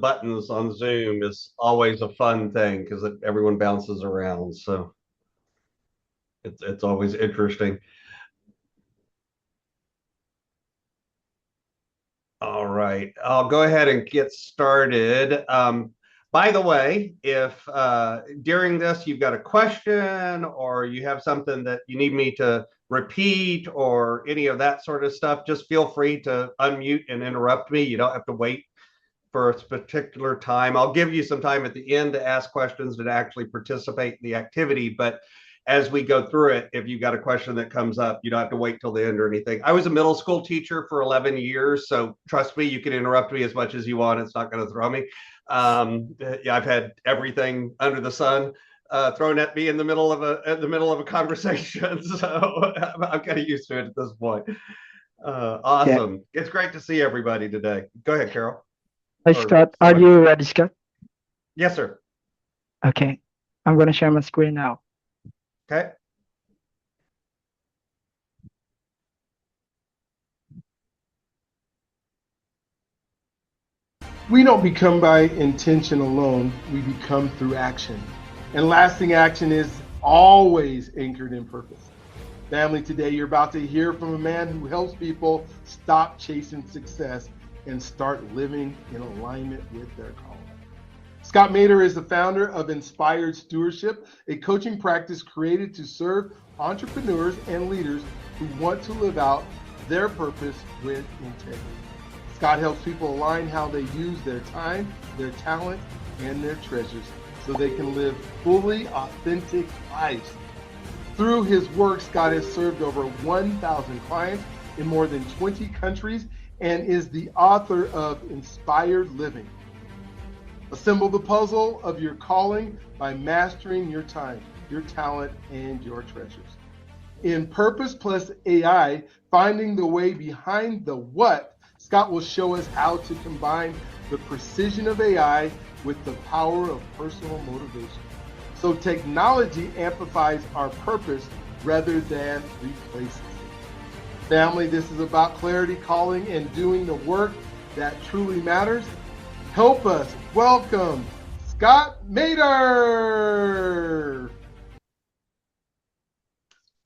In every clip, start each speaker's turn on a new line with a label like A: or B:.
A: buttons on Zoom is always a fun thing because everyone bounces around. So it's always interesting. All right, I'll go ahead and get started. By the way, if during this you've got a question or you have something that you need me to repeat or any of that sort of stuff, just feel free to unmute and interrupt me. You don't have to wait for a particular time. I'll give you some time at the end to ask questions and actually participate in the activity. But as we go through it, if you've got a question that comes up, you don't have to wait till the end or anything. I was a middle school teacher for 11 years, so trust me, you can interrupt me as much as you want. It's not going to throw me. Yeah, I've had everything under the sun thrown at me in the middle of a conversation, so I'm kind of used to it at this point. Awesome. Yeah. It's great to see everybody today. Go ahead, Carol.
B: Hi, Scott. Are you ready, Scott?
A: Yes, sir.
B: Okay. I'm going to share my screen now.
A: Okay.
C: We don't become by intention alone. We become through action. And lasting action is always anchored in purpose. Family, today you're about to hear from a man who helps people stop chasing success and start living in alignment with their calling. Scott Maderer is the founder of Inspired Stewardship, a coaching practice created to serve entrepreneurs and leaders who want to live out their purpose with integrity. Scott helps people align how they use their time, their talent, and their treasures so they can live fully authentic lives. Through his work, Scott has served over 1,000 clients in more than 20 countries and is the author of Inspired Living. Assemble the puzzle of your calling by mastering your time, your talent, and your treasures. In Purpose Plus AI, Finding the Way Behind the What, Scott will show us how to combine the precision of AI with the power of personal motivation. So technology amplifies our purpose rather than replaces it. Family, this is about clarity, calling, and doing the work that truly matters. Help us welcome Scott Maderer.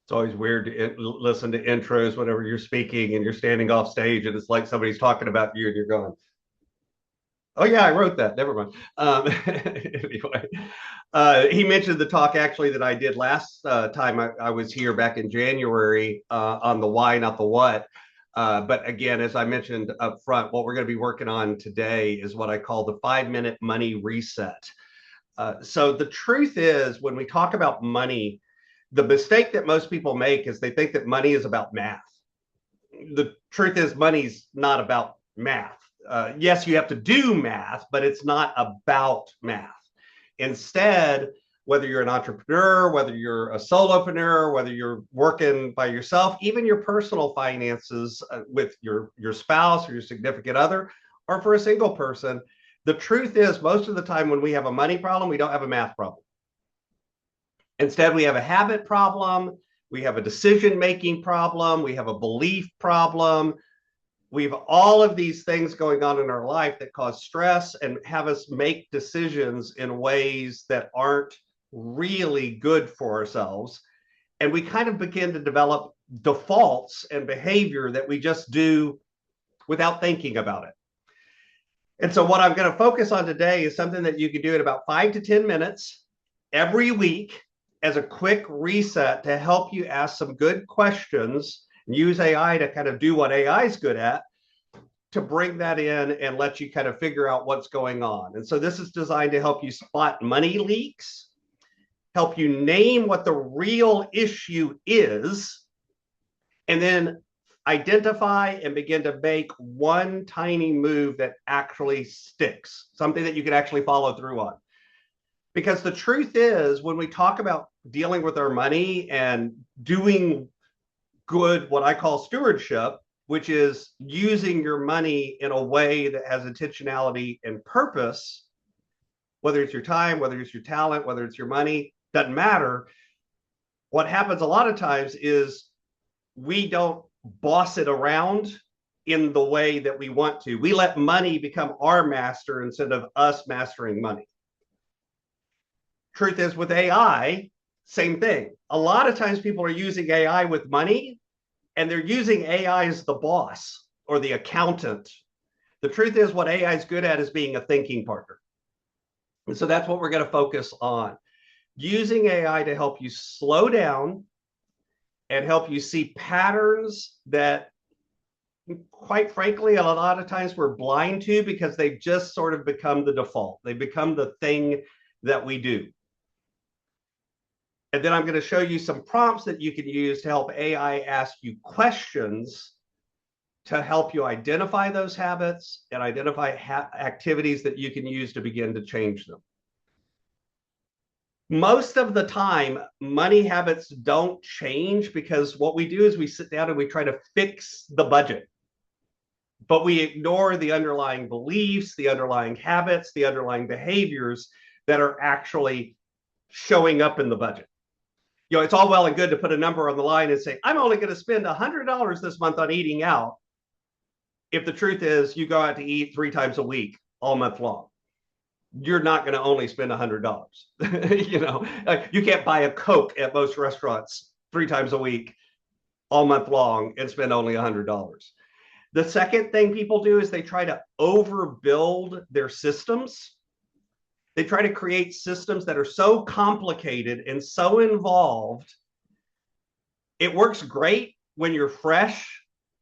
A: It's always weird to listen to intros whenever you're speaking and you're standing off stage and it's like somebody's talking about you and you're going, oh yeah, I wrote that. Never mind. Anyway, he mentioned the talk actually that I did last time I was here back in January on the why, not the what. But again, as I mentioned up front, what we're going to be working on today is what I call the 5-minute money reset. So the truth is, when we talk about money, the mistake that most people make is they think that money is about math. The truth is, money's not about math. Yes, you have to do math, but it's not about math. Instead, whether you're an entrepreneur, whether you're a solopreneur, whether you're working by yourself, even your personal finances with your spouse or your significant other, or for a single person, the truth is most of the time when we have a money problem, we don't have a math problem. Instead, we have a habit problem, we have a decision-making problem, we have a belief problem. We have all of these things going on in our life that cause stress and have us make decisions in ways that aren't really good for ourselves. And we kind of begin to develop defaults and behavior that we just do without thinking about it. And so what I'm going to focus on today is something that you can do in about 5 to 10 minutes every week as a quick reset to help you ask some good questions and use AI to kind of do what AI is good at, to bring that in and let you kind of figure out what's going on. And so this is designed to help you spot money leaks, help you name what the real issue is, and then identify and begin to make one tiny move that actually sticks, something that you can actually follow through on. Because the truth is, when we talk about dealing with our money and doing good, what I call stewardship, which is using your money in a way that has intentionality and purpose, whether it's your time, whether it's your talent, whether it's your money, doesn't matter. What happens a lot of times is we don't boss it around in the way that we want to. We let money become our master instead of us mastering money. Truth is, with AI, same thing. A lot of times people are using AI with money, and they're using AI as the boss or the accountant. The truth is, what AI is good at is being a thinking partner. And so that's what we're going to focus on. Using AI to help you slow down and help you see patterns that, quite frankly, a lot of times we're blind to because they've just sort of become the default. They become the thing that we do. And then I'm going to show you some prompts that you can use to help AI ask you questions to help you identify those habits and identify activities that you can use to begin to change them. Most of the time, money habits don't change because what we do is we sit down and we try to fix the budget. But we ignore the underlying beliefs, the underlying habits, the underlying behaviors that are actually showing up in the budget. You know, it's all well and good to put a number on the line and say, I'm only going to spend $100 this month on eating out. If the truth is you go out to eat 3 times a week all month long, you're not going to only spend $100. You know, like you can't buy a Coke at most restaurants 3 times a week all month long and spend only $100. The second thing people do is they try to overbuild their systems. They try to create systems that are so complicated and so involved. It works great when you're fresh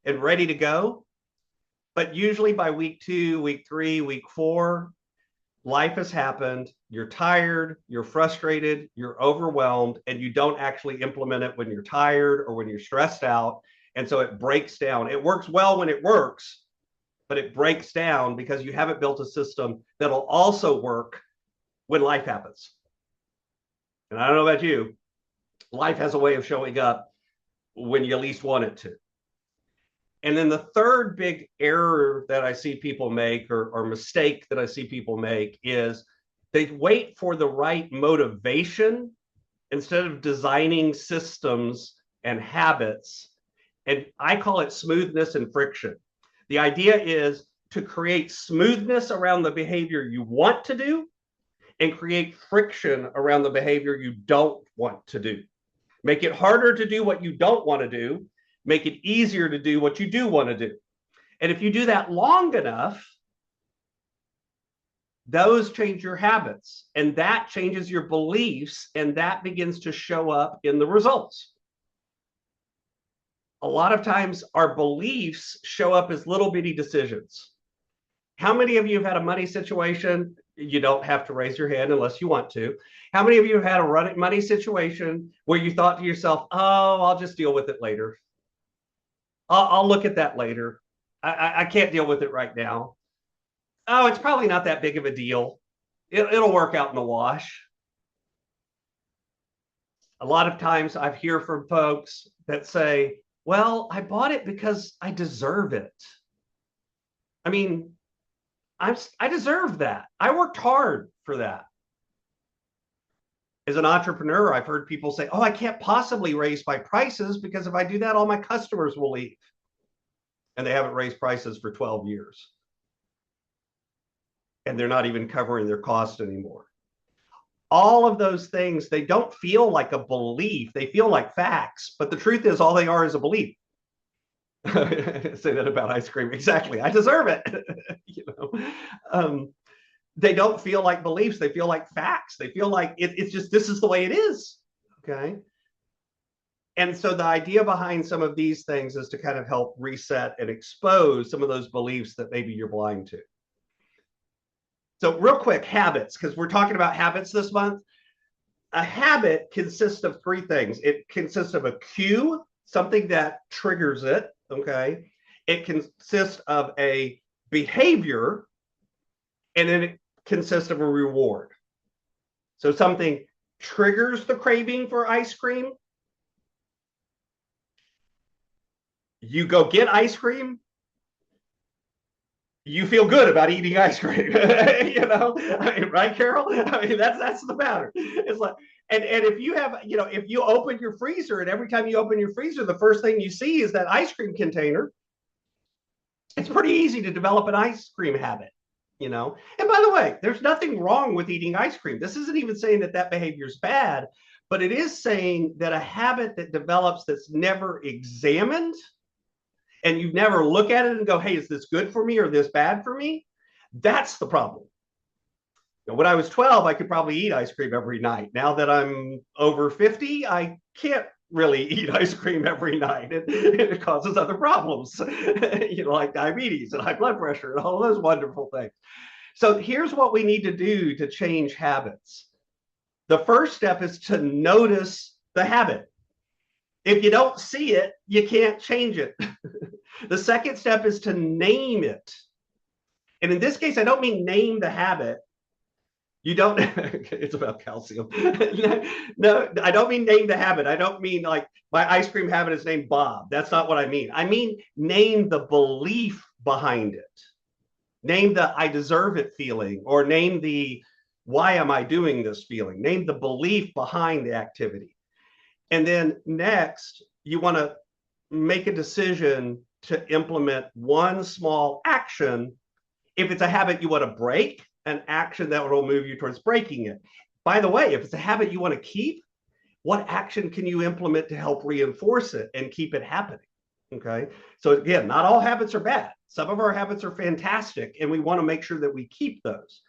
A: and ready to go. But usually by week 2, week 3, week 4, life has happened. You're tired, you're frustrated, you're overwhelmed, and you don't actually implement it when you're tired or when you're stressed out. And so it breaks down. It works well when it works, but it breaks down because you haven't built a system that'll also work when life happens. And I don't know about you, life has a way of showing up when you least want it to. And then the third big error that I see people make or mistake that I see people make is they wait for the right motivation instead of designing systems and habits. And I call it smoothness and friction. The idea is to create smoothness around the behavior you want to do and create friction around the behavior you don't want to do. Make it harder to do what you don't want to do. Make it easier to do what you do want to do. And if you do that long enough, those change your habits, and that changes your beliefs, and that begins to show up in the results. A lot of times our beliefs show up as little bitty decisions. How many of you have had a money situation? You don't have to raise your hand unless you want to. How many of you have had a money situation where you thought to yourself, oh, I'll just deal with it later. I'll look at that later. I can't deal with it right now. Oh, it's probably not that big of a deal. It'll work out in the wash. A lot of times I hear from folks that say, well, I bought it because I deserve it. I mean, I deserve that. I worked hard for that. As an entrepreneur, I've heard people say, oh, I can't possibly raise my prices because if I do that, all my customers will leave. And they haven't raised prices for 12 years. And they're not even covering their cost anymore. All of those things, they don't feel like a belief. They feel like facts. But the truth is, all they are is a belief. Say that about ice cream. Exactly. I deserve it. You know, they don't feel like beliefs. They feel like facts. They feel like it's just, this is the way it is. Okay. And so the idea behind some of these things is to kind of help reset and expose some of those beliefs that maybe you're blind to. So real quick, habits, because we're talking about habits this month. A habit consists of 3 things. It consists of a cue, something that triggers it. Okay. It consists of a behavior, and then it consists of a reward. So something triggers the craving for ice cream. You go get ice cream. You feel good about eating ice cream. You know, I mean, right, Carol? I mean, that's the matter. It's like, and if you have, you know, if you open your freezer and every time you open your freezer, the first thing you see is that ice cream container, It's pretty easy to develop an ice cream habit, you know? And by the way, there's nothing wrong with eating ice cream. This isn't even saying that that behavior is bad, but it is saying that a habit that develops that's never examined and you never look at it and go, hey, is this good for me or this bad for me? That's the problem. You know, when I was 12, I could probably eat ice cream every night. Now that I'm over 50, I can't really eat ice cream every night. It causes other problems, you know, like diabetes and high blood pressure and all those wonderful things. So here's what we need to do to change habits. The first step is to notice the habit. If you don't see it, you can't change it. The second step is to name it. And in this case, I don't mean name the habit. You don't, it's about calcium. No, I don't mean name the habit. I don't mean like my ice cream habit is named Bob. That's not what I mean. I mean, name the belief behind it. Name the I deserve it feeling, or name the why am I doing this feeling? Name the belief behind the activity. And then next, you want to make a decision to implement one small action. If it's a habit you want to break, an action that will move you towards breaking it. By the way, if it's a habit you want to keep, what action can you implement to help reinforce it and keep it happening? Okay. So again, not all habits are bad. Some of our habits are fantastic, and we want to make sure that we keep those.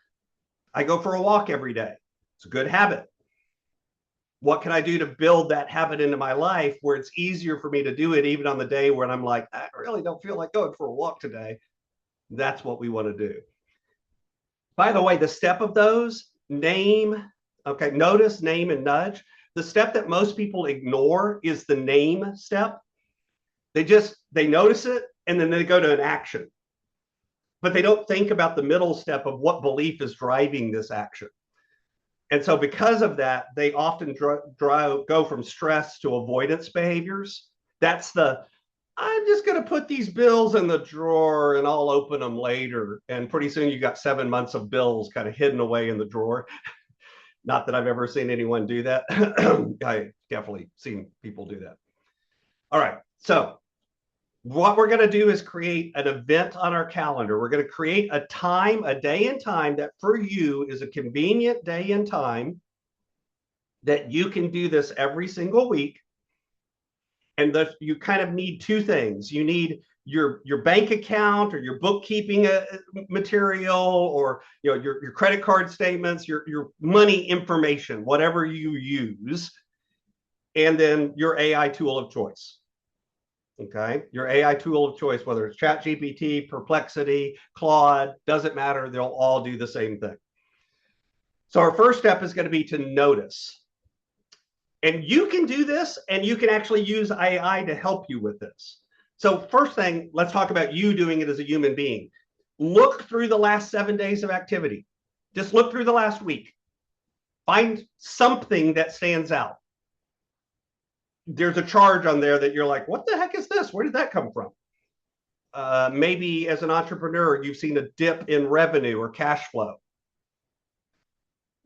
A: I go for a walk every day. It's a good habit. What can I do to build that habit into my life where it's easier for me to do it even on the day when I'm like, I really don't feel like going for a walk today? That's what we want to do. By the way, the step of those, name, okay, notice, name, and nudge. The step that most people ignore is the name step. They notice it and then they go to an action. But they don't think about the middle step of what belief is driving this action. And so because of that, they often go from stress to avoidance behaviors. That's the, I'm just going to put these bills in the drawer and I'll open them later. And pretty soon you got 7 months of bills kind of hidden away in the drawer. Not that I've ever seen anyone do that. I definitely seen people do that. All right. So what we're going to do is create an event on our calendar. We're going to create a time, a day and time that for you is a convenient day and time that you can do this every single week. And you kind of need two things. You need your bank account or your bookkeeping material, or your credit card statements, your money information, whatever you use, and then your AI tool of choice. Okay, your AI tool of choice, whether it's ChatGPT, Perplexity, Claude, doesn't matter. They'll all do the same thing. So our first step is going to be to notice. And you can do this, and you can actually use AI to help you with this. So first thing, let's talk about you doing it as a human being. Look through the last 7 days of activity. Just look through the last week. Find something that stands out. There's a charge on there that you're like, what the heck is this? Where did that come from? Maybe as an entrepreneur, you've seen a dip in revenue or cash flow.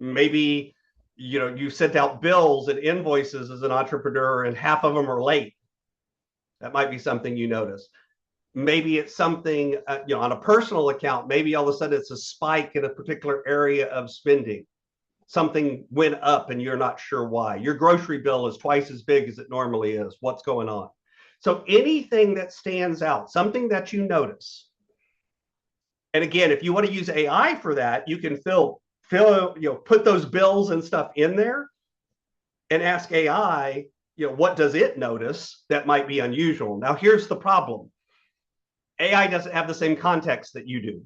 A: Maybe you sent out bills and invoices as an entrepreneur and half of them are late. That might be something you notice. Maybe it's something on a personal account. Maybe all of a sudden it's a spike in a particular area of spending. Something went up and you're not sure why. Your grocery bill is twice as big as it normally is. What's going on? So anything that stands out, something that you notice. And again, if you want to use AI for that, you can put those bills and stuff in there and ask AI, what does it notice that might be unusual? Now, here's the problem. AI doesn't have the same context that you do.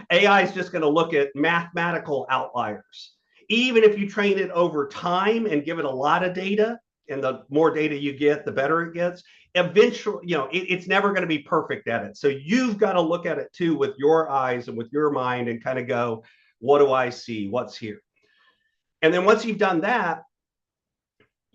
A: AI is just going to look at mathematical outliers. Even if you train it over time and give it a lot of data, and the more data you get, the better it gets, eventually, it's never going to be perfect at it. So you've got to look at it too with your eyes and with your mind and kind of go, what do I see? What's here? And then once you've done that,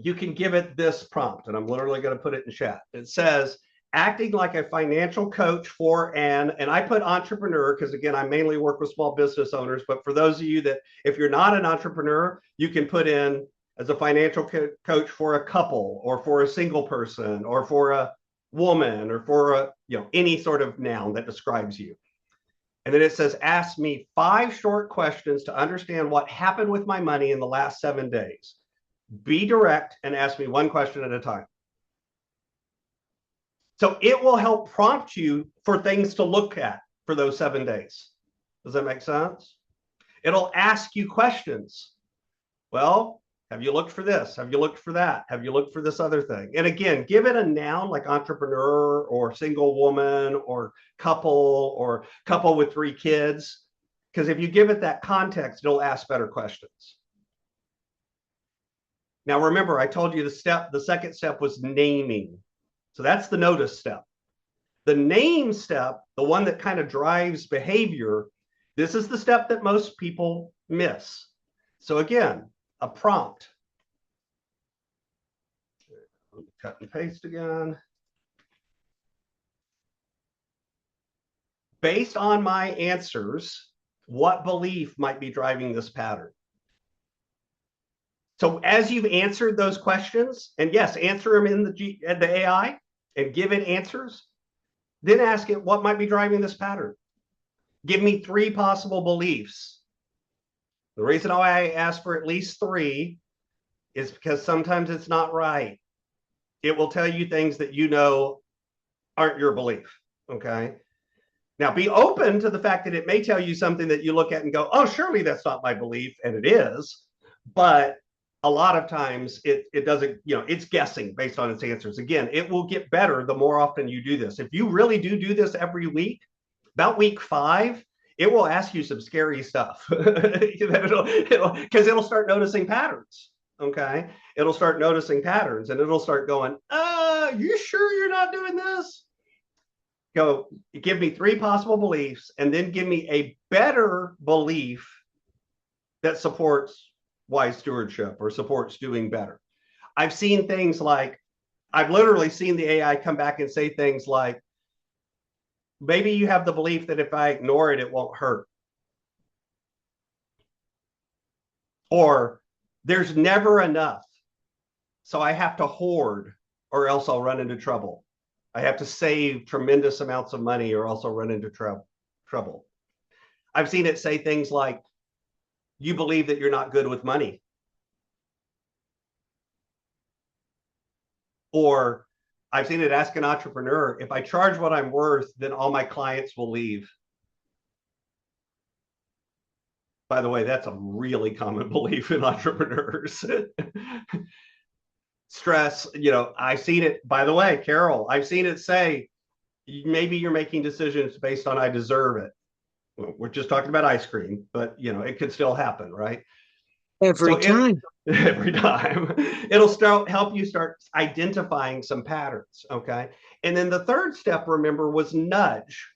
A: you can give it this prompt, and I'm literally going to put it in chat. It says, acting like a financial coach for and I put entrepreneur because, again, I mainly work with small business owners. But for those of you that, if you're not an entrepreneur, you can put in as a financial coach for a couple or for a single person or for a woman or for a, any sort of noun that describes you. And then it says, ask me 5 short questions to understand what happened with my money in the last 7 days. Be direct and ask me 1 question at a time. So it will help prompt you for things to look at for those 7 days. Does that make sense? It'll ask you questions. Well, have you looked for this? Have you looked for that? Have you looked for this other thing? And again, give it a noun like entrepreneur or single woman or couple with 3 kids. Because if you give it that context, it'll ask better questions. Now, remember, I told you the second step was naming. So that's the notice step. The name step, the one that kind of drives behavior, this is the step that most people miss. So again, a prompt. Cut and paste again. Based on my answers, what belief might be driving this pattern? So as you've answered those questions, and yes, answer them in the AI and give it answers, then ask it what might be driving this pattern. Give me 3 possible beliefs. The reason why I ask for at least 3 is because sometimes it's not right. It will tell you things that you know aren't your belief, okay? Now, be open to the fact that it may tell you something that you look at and go, oh, surely that's not my belief, and it is. But a lot of times it doesn't, it's guessing based on its answers. Again, it will get better the more often you do this. If you really do this every week, about week 5, it will ask you some scary stuff because it'll start noticing patterns. Okay. It'll start noticing patterns and it'll start going, you sure you're not doing this? Go give me 3 possible beliefs and then give me a better belief that supports wise stewardship or supports doing better. I've seen things like, I've literally seen the AI come back and say things like, maybe you have the belief that if I ignore it, it won't hurt. Or there's never enough. So I have to hoard or else I'll run into trouble. I have to save tremendous amounts of money or else I'll run into trouble. I've seen it say things like, you believe that you're not good with money. Or I've seen it ask an entrepreneur, if I charge what I'm worth, then all my clients will leave. By the way, that's a really common belief in entrepreneurs. Stress, I've seen it, by the way, Carol, I've seen it say, maybe you're making decisions based on I deserve it. We're just talking about ice cream, but it could still happen, right?
D: Every time.
A: Every time. It'll help you start identifying some patterns, okay? And then the third step, remember, was nudge.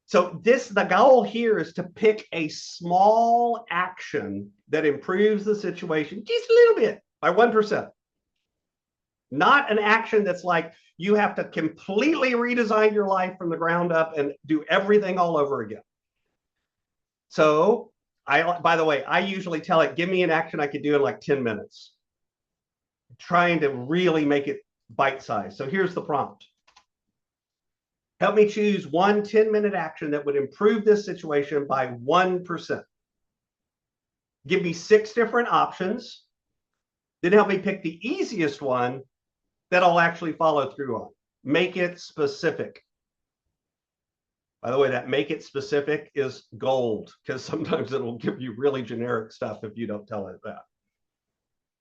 A: So the goal here is to pick a small action that improves the situation just a little bit by 1%. Not an action that's like you have to completely redesign your life from the ground up and do everything all over again. So by the way, I usually tell it, give me an action I could do in like 10 minutes. Trying to really make it bite-sized. So here's the prompt. Help me choose 1 10-minute action that would improve this situation by 1%. Give me 6 different options. Then help me pick the easiest one that I'll actually follow through on. Make it specific. By the way, that make it specific is gold because sometimes it'll give you really generic stuff if you don't tell it that.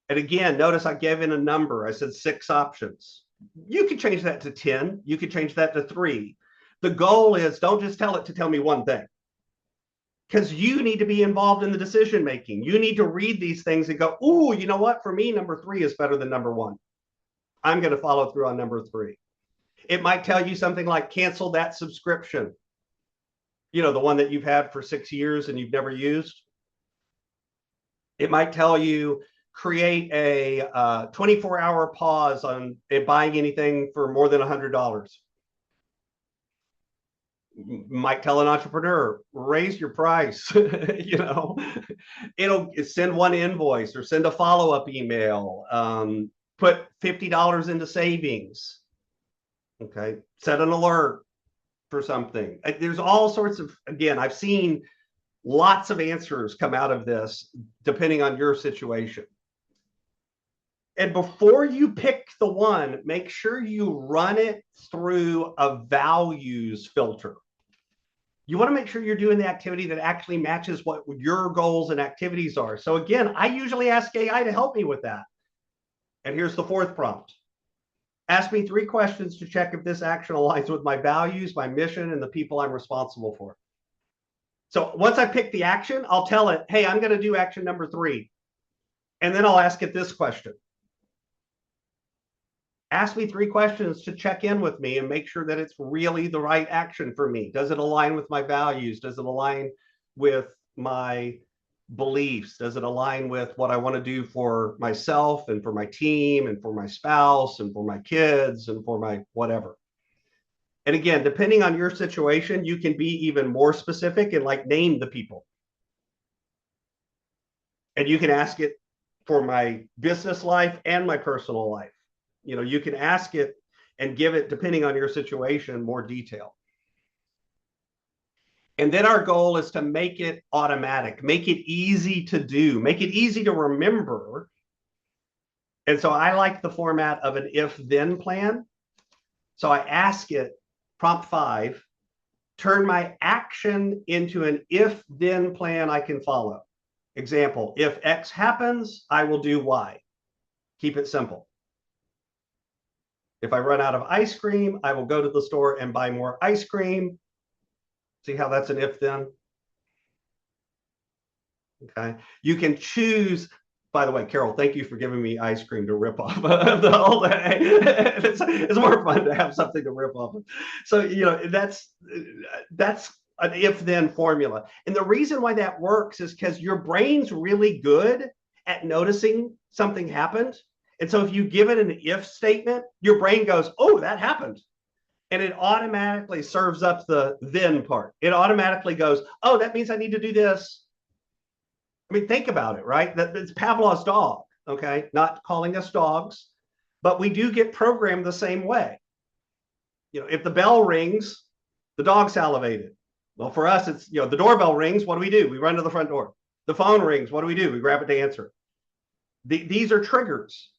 A: And again, notice I gave in a number. I said 6 options. You could change that to 10. You could change that to 3. The goal is don't just tell it to tell me one thing because you need to be involved in the decision making. You need to read these things and go, ooh, you know what? For me, number 3 is better than number 1. I'm going to follow through on number 3. It might tell you something like cancel that subscription. The one that you've had for 6 years and you've never used. It might tell you create a 24-hour pause on buying anything for more than $100. Might tell an entrepreneur, raise your price. It'll send 1 invoice or send a follow-up email, put $50 into savings. Okay. Set an alert for something. There's all sorts of, again, I've seen lots of answers come out of this depending on your situation. And before you pick the one, make sure you run it through a values filter. You want to make sure you're doing the activity that actually matches what your goals and activities are. So again, I usually ask AI to help me with that. And here's the fourth prompt. Ask me 3 questions to check if this action aligns with my values, my mission, and the people I'm responsible for. So once I pick the action, I'll tell it, hey, I'm going to do action number 3. And then I'll ask it this question. Ask me 3 questions to check in with me and make sure that it's really the right action for me. Does it align with my values? Does it align with my beliefs? Does it align with what I want to do for myself and for my team and for my spouse and for my kids and for my whatever? And again, depending on your situation, you can be even more specific and like name the people. And you can ask it for my business life and my personal life. You know, you can ask it and give it, depending on your situation, more detail. And then our goal is to make it automatic, make it easy to do, make it easy to remember. And so I like the format of an if-then plan. So I ask it, prompt 5, turn my action into an if-then plan I can follow. Example, if X happens, I will do Y. Keep it simple. If I run out of ice cream, I will go to the store and buy more ice cream. See how that's an if-then? Okay. You can choose, by the way, Carol, thank you for giving me ice cream to rip off the whole day. It's more fun to have something to rip off. So, you know, that's an if-then formula. And the reason why that works is because your brain's really good at noticing something happened. And so if you give it an if statement, your brain goes, oh, that happened. And it automatically serves up the then part. It automatically goes, oh, that means I need to do this. I mean, think about it, right? That's Pavlov's dog, okay? Not calling us dogs, but we do get programmed the same way. You know, if the bell rings, the dog salivated. Well, for us, it's, you know, the doorbell rings, what do? We run to the front door. The phone rings, what do? We grab it to answer. These are triggers.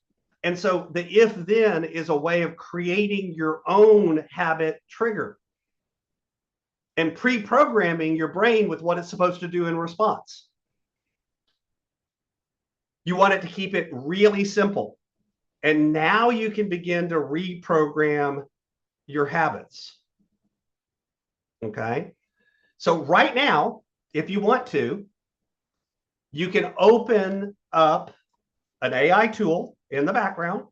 A: And so the if-then is a way of creating your own habit trigger and pre-programming your brain with what it's supposed to do in response. You want it to keep it really simple. And now you can begin to reprogram your habits. Okay. So right now, if you want to, you can open up an AI tool in the background,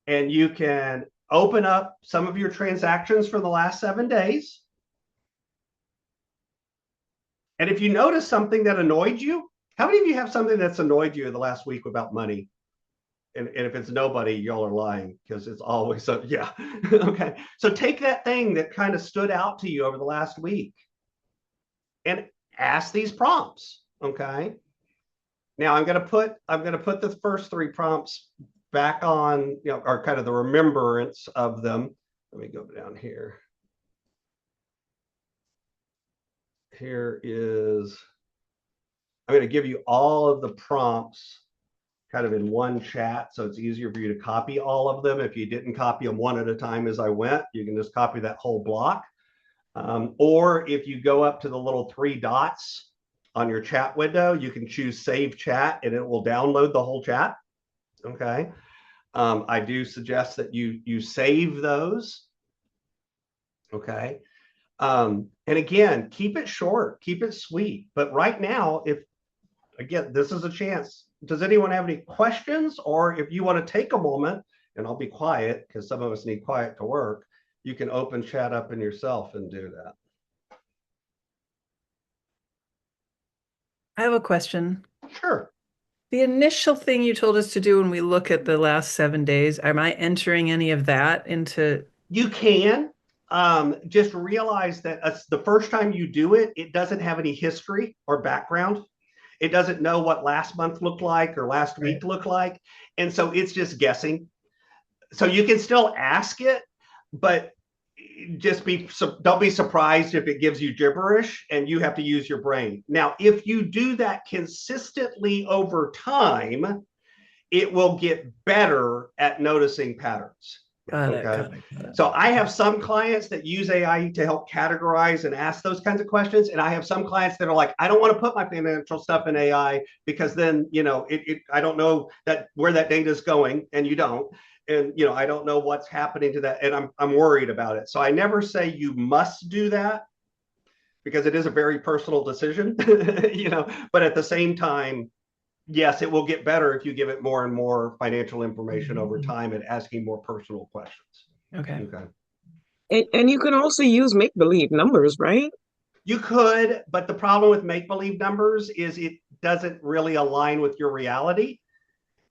A: and you can open up some of your transactions for the last 7 days. And if you notice something that annoyed you, how many of you have something that's annoyed you in the last week about money? And if it's nobody, y'all are lying, because it's always so, yeah. Okay. So take that thing that kind of stood out to you over the last week and ask these prompts. Okay. Now I'm going to put the first 3 prompts back on, you know, or kind of the remembrance of them. Let me go down here. Here is, I'm going to give you all of the prompts kind of in one chat, so it's easier for you to copy all of them. If you didn't copy them one at a time as I went, you can just copy that whole block. Or if you go up to the little 3 dots on your chat window, you can choose Save Chat, and it will download the whole chat. Okay. I do suggest that you save those. Okay. And again, keep it short, keep it sweet. But right now, again, this is a chance. Does anyone have any questions? Or if you want to take a moment, and I'll be quiet because some of us need quiet to work, you can open chat up in yourself and do that.
E: I have a question.
A: Sure.
E: The initial thing you told us to do when we look at the last 7 days, am I entering any of that into?
A: You can. Just realize that the first time you do it, it doesn't have any history or background. It doesn't know what last month looked like or last week looked like. And so it's just guessing. So you can still ask it, but don't be surprised if it gives you gibberish and you have to use your brain. Now, if you do that consistently over time, it will get better at noticing patterns.
E: Got it.
A: So I have some clients that use AI to help categorize and ask those kinds of questions. And I have some clients that are like, I don't want to put my financial stuff in AI because then, I don't know where that data is going, and you don't. And, I don't know what's happening to that. And I'm worried about it. So I never say you must do that because it is a very personal decision, but at the same time, yes, it will get better if you give it more and more financial information over time and asking more personal questions.
E: Okay.
D: And you can also use make-believe numbers, right?
A: You could, but the problem with make-believe numbers is it doesn't really align with your reality.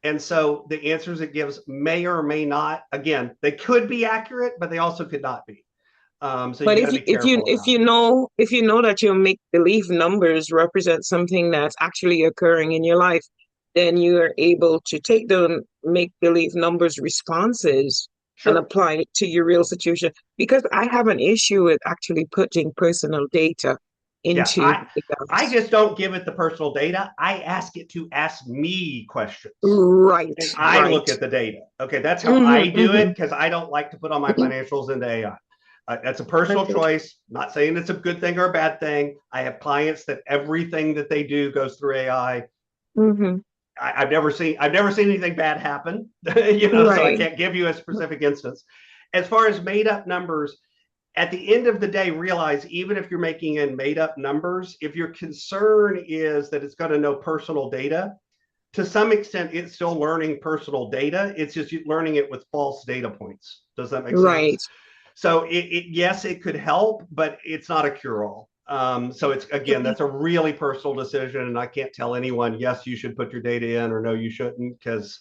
A: And so the answers it gives may or may not, again, they could be accurate, but they also could not be. So
D: But
A: you got to be careful.
D: if you know that your make-believe numbers represent something that's actually occurring in your life, then you are able to take the make-believe numbers responses and apply it to your real situation. Because I have an issue with actually putting personal data into
A: I just don't give it the personal data. I ask it to ask me questions.
D: Right.
A: And I look at the data. Okay, that's how I do it, because I don't like to put all my financials into AI. That's a personal choice. Not saying it's a good thing or a bad thing. I have clients that everything that they do goes through AI. I've never seen anything bad happen, so I can't give you a specific instance. As far as made up numbers, at the end of the day, realize even if you're making in made up numbers, if your concern is that it's going to know personal data, to some extent, it's still learning personal data. It's just learning it with false data points. Does that make sense? So yes, it could help, but it's not a cure-all. So it's, again, that's a really personal decision, and I can't tell anyone, yes, you should put your data in, or no, you shouldn't, because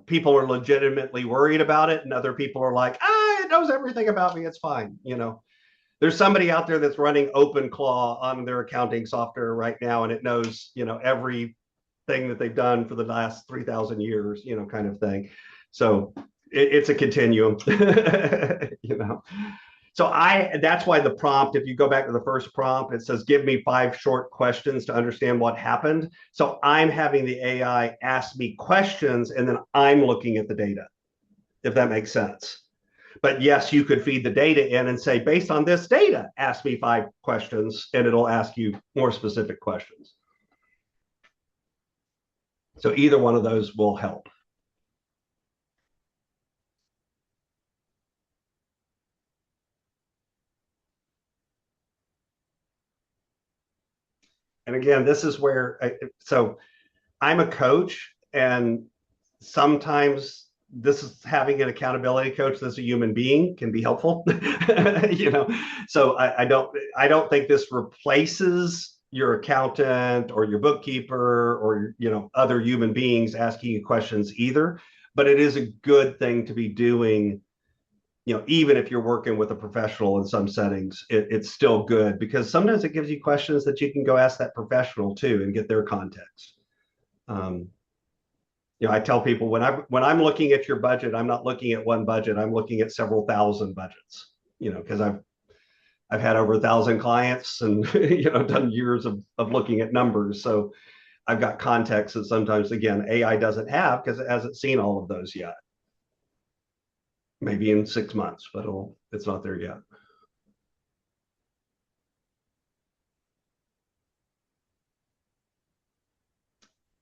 A: people are legitimately worried about it, and other people are like, it knows everything about me, it's fine. There's somebody out there that's running OpenClaw on their accounting software right now, and it knows everything that they've done for the last 3,000 years, kind of thing. So it's a continuum. So that's why the prompt, if you go back to the first prompt, it says, give me 5 short questions to understand what happened. So I'm having the AI ask me questions, and then I'm looking at the data, if that makes sense. But yes, you could feed the data in and say, based on this data, ask me 5 questions, and it'll ask you more specific questions. So either one of those will help. And again, this is where, so I'm a coach, and sometimes this is having an accountability coach that's a human being can be helpful. So I don't think this replaces your accountant or your bookkeeper or other human beings asking you questions either, but it is a good thing to be doing. Even if you're working with a professional in some settings, it's still good, because sometimes it gives you questions that you can go ask that professional too and get their context. I tell people when I'm looking at your budget, I'm not looking at one budget. I'm looking at several thousand budgets, because I've had over 1,000 clients and, done years of looking at numbers. So I've got context that sometimes, again, AI doesn't have, because it hasn't seen all of those yet. Maybe in 6 months, but it's not there yet.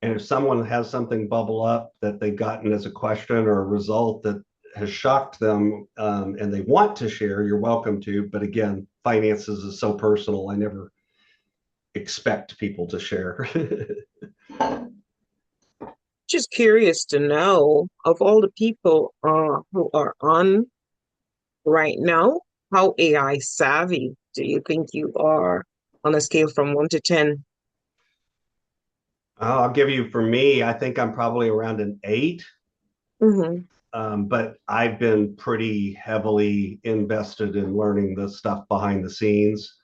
A: And if someone has something bubble up that they've gotten as a question or a result that has shocked them, and they want to share, you're welcome to. But again, finances is so personal, I never expect people to share.
D: Just curious to know, of all the people who are on right now, how AI savvy do you think you are on a scale from 1 to 10?
A: I'll give you, for me, I think I'm probably around an 8. But I've been pretty heavily invested in learning the stuff behind the scenes.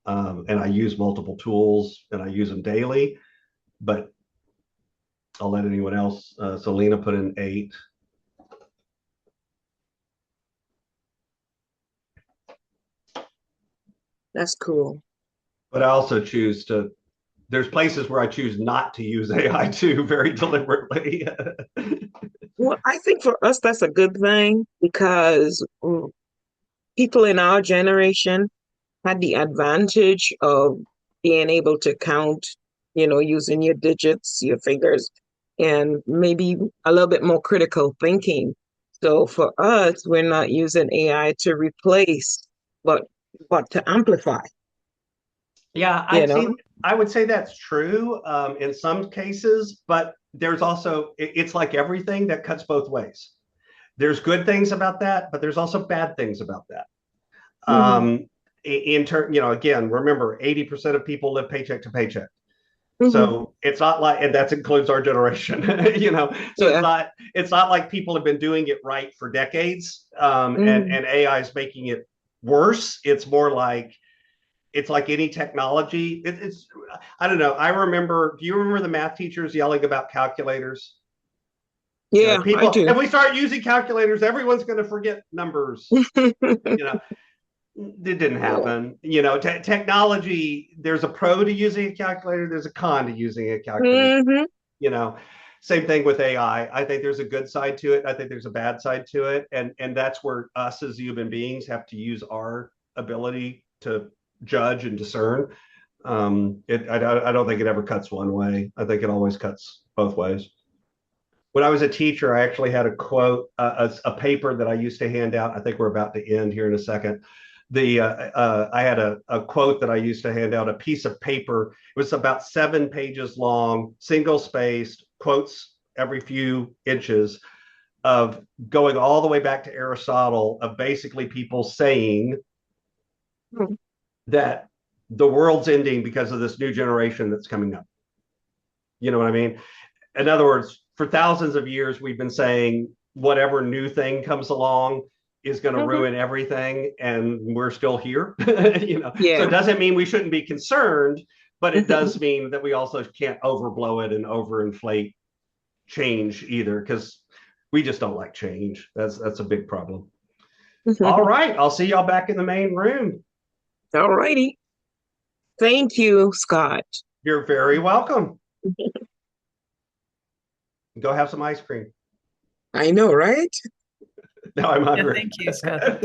A: And I use multiple tools, and I use them daily. But I'll let anyone else. Selena put in 8.
D: That's cool.
A: But I also choose to, there's places where I choose not to use AI too, very deliberately.
D: Well, I think for us, that's a good thing because people in our generation had the advantage of being able to count, using your digits, your fingers, and maybe a little bit more critical thinking. So for us, we're not using AI to replace, but to amplify,
A: Yeah,
D: you know?
A: I would say that's true in some cases, but there's also it's like everything that cuts both ways. There's good things about that, but there's also bad things about that.
D: Hmm.
A: In turn, again, remember, 80% of people live paycheck to paycheck.
D: Hmm.
A: So it's not like, and that includes our generation, So
D: Yeah.
A: it's not like people have been doing it right for decades,
D: Hmm.
A: and AI is making it worse. It's more like it's like any technology. It's I don't know. I remember. Do you remember the math teachers yelling about calculators?
D: Yeah, I
A: People.
D: do.
A: If we start using calculators, everyone's going to forget numbers. You know, it didn't
D: Yeah.
A: happen. Technology. There's a pro to using a calculator. There's a con to using a calculator.
D: Hmm.
A: You know, Same thing with AI. I think there's a good side to it. I think there's a bad side to it, and that's where us as human beings have to use our ability to judge and discern. I don't think it ever cuts one way. I think it always cuts both ways. When I was a teacher, I actually had a quote, a paper that I used to hand out. I think we're about to end here in a second. I had a quote that I used to hand out, a piece of paper. It was about 7 pages long, single spaced, quotes every few inches, of going all the way back to Aristotle, of basically people saying that the world's ending because of this new generation that's coming up. You know what I mean? In other words, for thousands of years, we've been saying whatever new thing comes along is going to
D: Hmm.
A: ruin everything, and we're still here. So
D: Yeah.
A: it doesn't mean we shouldn't be concerned, but it does mean that we also can't overblow it and overinflate change either, because we just don't like change. That's a big problem. All right, I'll see y'all back in the main room.
D: All righty. Thank you, Scott.
A: You're very welcome. Go have some ice cream.
D: I know, right?
A: Now I'm
E: Yeah,
A: hungry.
E: thank you, Scott.